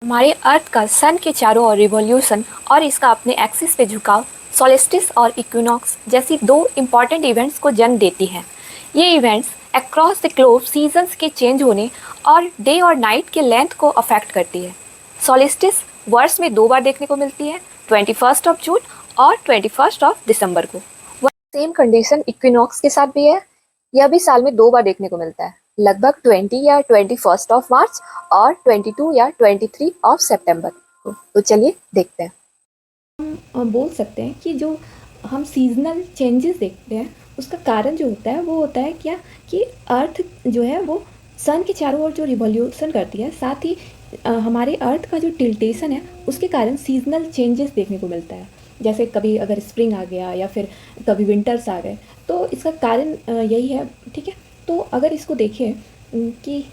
हमारे अर्थ का सन के चारों ओर रिवॉल्यूशन और इसका अपने एक्सिस पे झुकाव सोलिस्टिस और इक्विनॉक्स जैसी दो इम्पॉर्टेंट इवेंट्स को जन्म देती हैं। ये events across the globe seasons के चेंज होने और डे और नाइट के लेंथ को अफेक्ट करती है। सोलिस्टिस वर्ष में 2 बार देखने को मिलती है, 21 जून और 21 दिसंबर को। सेम कंडीशन इक्विनॉक्स के साथ भी है। यह भी साल में 2 बार देखने को मिलता है, लगभग 20 या 21 मार्च और 22 या 23 सितंबर को। तो चलिए देखते हैं। हम बोल सकते हैं कि जो हम सीजनल चेंजेस देखते हैं उसका कारण जो होता है वो होता है क्या कि अर्थ जो है वो सन के चारों ओर जो रिवॉल्यूशन करती है, साथ ही हमारे अर्थ का जो टिल्टेशन है उसके कारण सीजनल चेंजेस देखने को मिलता है। जैसे कभी अगर स्प्रिंग आ गया या फिर कभी विंटर्स आ गए, तो इसका कारण यही है। ठीक है, तो अगर इसको देखें कि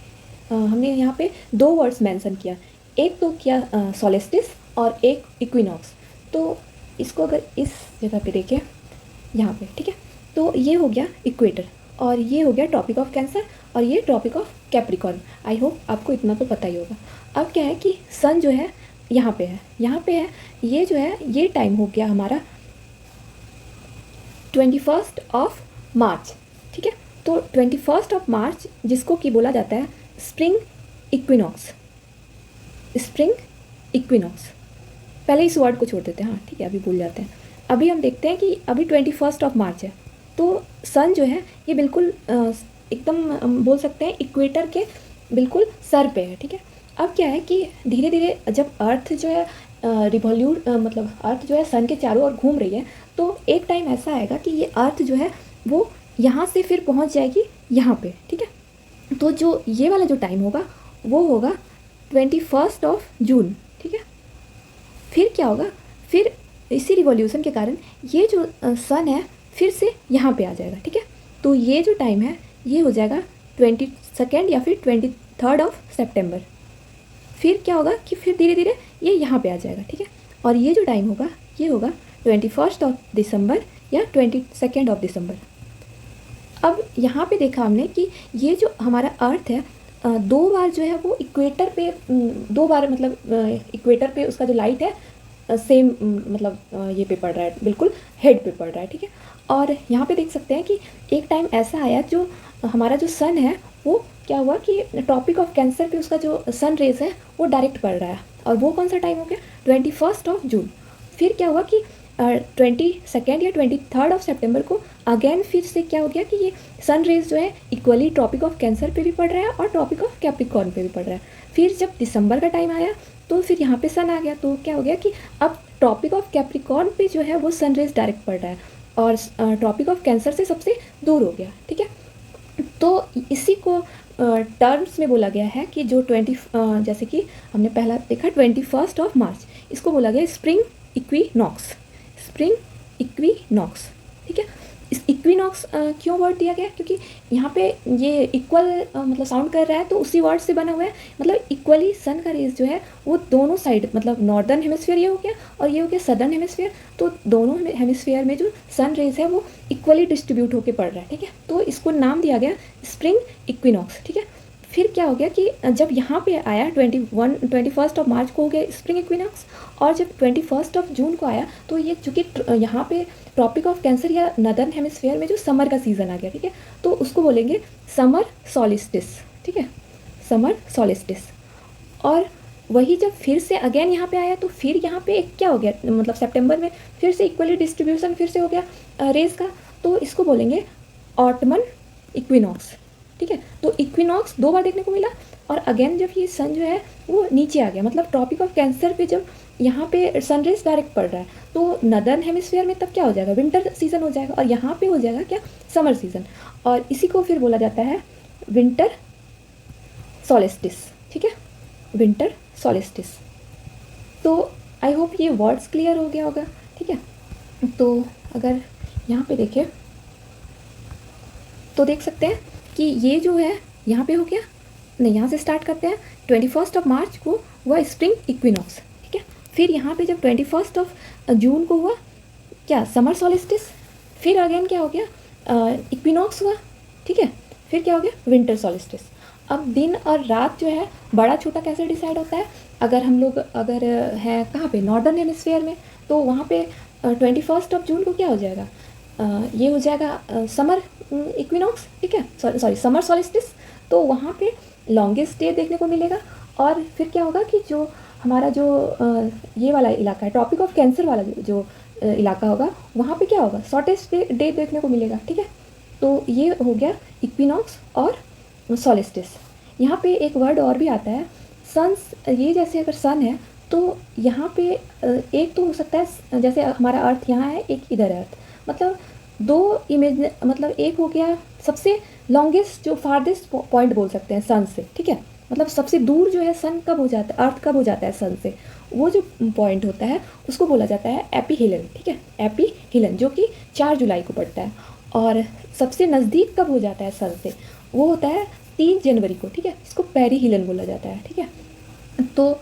हमने यहाँ पे 2 वर्ड्स मेंशन किया, एक तो किया सोलिस्टिस और एक इक्विनॉक्स। तो इसको अगर इस जगह पे देखें यहाँ पे, ठीक है, तो ये हो गया इक्वेटर और ये हो गया ट्रॉपिक ऑफ कैंसर और ये Tropic of Capricorn. I hope आपको इतना तो पता ही होगा। अब क्या है कि सन जो है यहाँ पे है, यहाँ पे है, ये जो है ये टाइम हो गया हमारा 21 मार्च। ठीक है, तो 21 मार्च जिसको कि बोला जाता है स्प्रिंग इक्विनॉक्स। स्प्रिंग इक्विनॉक्स, पहले इस वर्ड को छोड़ देते हैं, हाँ ठीक है, अभी भूल जाते हैं। अभी हम देखते हैं कि अभी 21 मार्च है, तो सन जो है ये बिल्कुल एकदम बोल सकते हैं इक्वेटर के बिल्कुल सर पे है। ठीक है, अब क्या है कि धीरे धीरे जब अर्थ जो है मतलब अर्थ जो है सन के चारों ओर घूम रही है, तो एक टाइम ऐसा आएगा कि ये अर्थ जो है वो यहाँ से फिर पहुँच जाएगी यहाँ पे। ठीक है, तो जो ये वाला जो टाइम होगा वो होगा 21 जून। ठीक है, फिर क्या होगा, फिर इसी रिवॉल्यूशन के कारण ये जो सन है फिर से यहाँ पे आ जाएगा। ठीक है, तो ये जो टाइम है ये हो जाएगा 22 या फिर 23 सितंबर। फिर क्या होगा कि फिर धीरे धीरे ये यहाँ पे आ जाएगा। ठीक है, और ये जो टाइम होगा ये होगा 21 दिसंबर या 22 दिसंबर। अब यहाँ पे देखा हमने कि ये जो हमारा अर्थ है 2 बार जो है वो इक्वेटर पे 2 बार मतलब इक्वेटर पे उसका जो लाइट है सेम मतलब ये पे पड़ रहा है, बिल्कुल हेड पे पड़ रहा है। ठीक है, और यहाँ पे देख सकते हैं कि एक टाइम ऐसा आया जो हमारा जो सन है वो क्या हुआ कि ट्रॉपिक ऑफ कैंसर पे उसका जो सन रेज है वो डायरेक्ट पड़ रहा है, और वो कौन सा टाइम हो गया 21 जून। फिर क्या हुआ कि 22 या 23 सितंबर को अगेन फिर से क्या हो गया कि ये सन रेज जो है इक्वली ट्रॉपिक ऑफ कैंसर पे भी पड़ रहा है और ट्रॉपिक ऑफ कैप्रिकॉर्न पे भी पड़ रहा है। फिर जब दिसंबर का टाइम आया तो फिर यहाँ पे सन आ गया, तो क्या हो गया कि अब ट्रॉपिक ऑफ कैप्रिकॉर्न पे जो है वो सन रेज डायरेक्ट पड़ रहा है और ट्रॉपिक ऑफ कैंसर से सबसे दूर हो गया। ठीक है, तो इसी को टर्म्स में बोला गया है कि जो जैसे कि हमने पहला देखा 21 मार्च, इसको बोला गया स्प्रिंग इक्विनॉक्स। स्प्रिंग इक्विनॉक्स, ठीक है। इस इक्विनॉक्स क्यों वर्ड दिया गया, क्योंकि यहाँ पे ये इक्वल मतलब साउंड कर रहा है, तो उसी वर्ड से बना हुआ है। मतलब इक्वली सन का रेज जो है वो दोनों साइड, मतलब नॉर्दर्न हेमिस्फीयर ये हो गया और ये हो गया सदर्न हेमिस्फीयर, तो दोनों हेमिस्फीयर में जो सन रेज है वो इक्वली डिस्ट्रीब्यूट होकर पड़ रहा है। ठीक है, तो इसको नाम दिया गया स्प्रिंग इक्विनॉक्स। ठीक है, फिर क्या हो गया कि जब यहाँ पे आया 21 मार्च को हो गया स्प्रिंग इक्विनॉक्स, और जब 21 जून को आया तो ये चूँकि यहाँ पे ट्रॉपिक ऑफ कैंसर या नदर्न हेमिस्फीयर में जो समर का सीज़न आ गया। ठीक है, तो उसको बोलेंगे समर सॉलिस्टिस। ठीक है, समर सॉलिस्टिस। और वही जब फिर से अगेन यहाँ पे आया तो फिर यहाँ पे एक क्या हो गया, मतलब सितंबर में फिर से इक्वली डिस्ट्रीब्यूशन फिर से हो गया रेज का, तो इसको बोलेंगे ऑटमन इक्विनॉक्स। ठीक है, तो इक्विनॉक्स 2 बार देखने को मिला, और अगेन जब ये सन जो है वो नीचे आ गया, मतलब ट्रॉपिक ऑफ कैंसर पे जब यहाँ पे सनरेज डायरेक्ट पड़ रहा है, तो नदर्न हेमिस्फीयर में तब क्या हो जाएगा, विंटर सीजन हो जाएगा, और यहाँ पे हो जाएगा क्या, समर सीजन, और इसी को फिर बोला जाता है विंटर सॉलिस्टिस। ठीक है, विंटर सॉलिस्टिस। तो आई होप ये वर्ड्स क्लियर हो गया होगा। ठीक है, तो अगर यहाँ पे देखें तो देख सकते हैं कि ये जो है यहाँ पे हो गया, नहीं यहाँ से स्टार्ट करते हैं, 21 मार्च को हुआ स्प्रिंग इक्विनॉक्स। ठीक है, फिर यहाँ पे जब 21 जून को हुआ क्या, समर सॉलिस्टिस, फिर अगेन क्या हो गया इक्विनॉक्स हुआ। ठीक है, फिर क्या हो गया विंटर सॉलिस्टिस। अब दिन और रात जो है बड़ा छोटा कैसे डिसाइड होता है, अगर हम लोग अगर हैं कहाँ पे, नॉर्दर्न हेमिस्फेयर में, तो वहाँ पे 21 जून को क्या हो जाएगा, ये हो जाएगा समर इक्विनॉक्स, ठीक है, सॉरी समर सॉलिस्टिस। तो वहाँ पे लॉन्गेस्ट डे देखने को मिलेगा। और फिर क्या होगा कि जो हमारा जो ये वाला इलाका है, ट्रॉपिक ऑफ कैंसर वाला जो इलाका होगा, वहाँ पे क्या होगा, शॉर्टेस्ट डे देखने को मिलेगा, ठीक है। तो ये हो गया इक्विनॉक्स और सॉलिस्टिस। यहाँ पे एक वर्ड और भी आता है, सन्स। ये जैसे अगर सन है तो यहाँ पे एक तो हो सकता है जैसे हमारा अर्थ यहाँ है, एक इधर है अर्थ, मतलब दो इमेज, मतलब एक हो गया सबसे लॉन्गेस्ट, जो फारदेस्ट पॉइंट बोल सकते हैं सन से, ठीक है। मतलब सबसे दूर जो है सन कब हो जाता है, अर्थ कब हो जाता है सन से, वो जो पॉइंट होता है उसको बोला जाता है एपीहिलन, ठीक है, एपीहिलन, जो कि 4 जुलाई को पड़ता है। और सबसे नज़दीक कब हो जाता है सन से, वो होता है 3 जनवरी को, ठीक है। इसको पेरिहिलन बोला जाता है, ठीक है। तो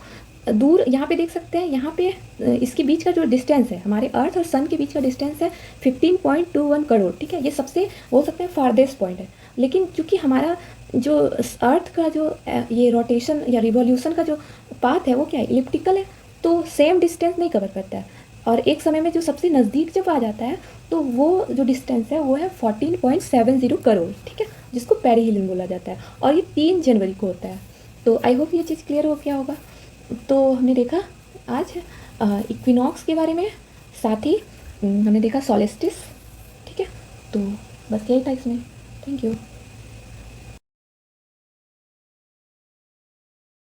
दूर यहाँ पे देख सकते हैं, यहाँ पे इसके बीच का जो डिस्टेंस है, हमारे अर्थ और सन के बीच का डिस्टेंस है 15.21 करोड़, ठीक है। ये सबसे बोल सकते हैं फारदेस्ट पॉइंट है। लेकिन चूँकि हमारा जो अर्थ का जो ये रोटेशन या रिवॉल्यूशन का जो पाथ है वो क्या है, इलिप्टिकल है, तो सेम डिस्टेंस नहीं कवर करता है। और एक समय में जो सबसे नज़दीक जब आ जाता है तो वो जो डिस्टेंस है वो है 14.70 करोड़, ठीक है, जिसको पेरिहिलन बोला जाता है। और ये 3 जनवरी को होता है। तो आई होप ये चीज़ क्लियर हो गया होगा। तो हमने देखा आज इक्विनॉक्स के बारे में, साथ ही हमने देखा सॉलिस्टिस, ठीक है। तो बस यही था इसमें। Thank you.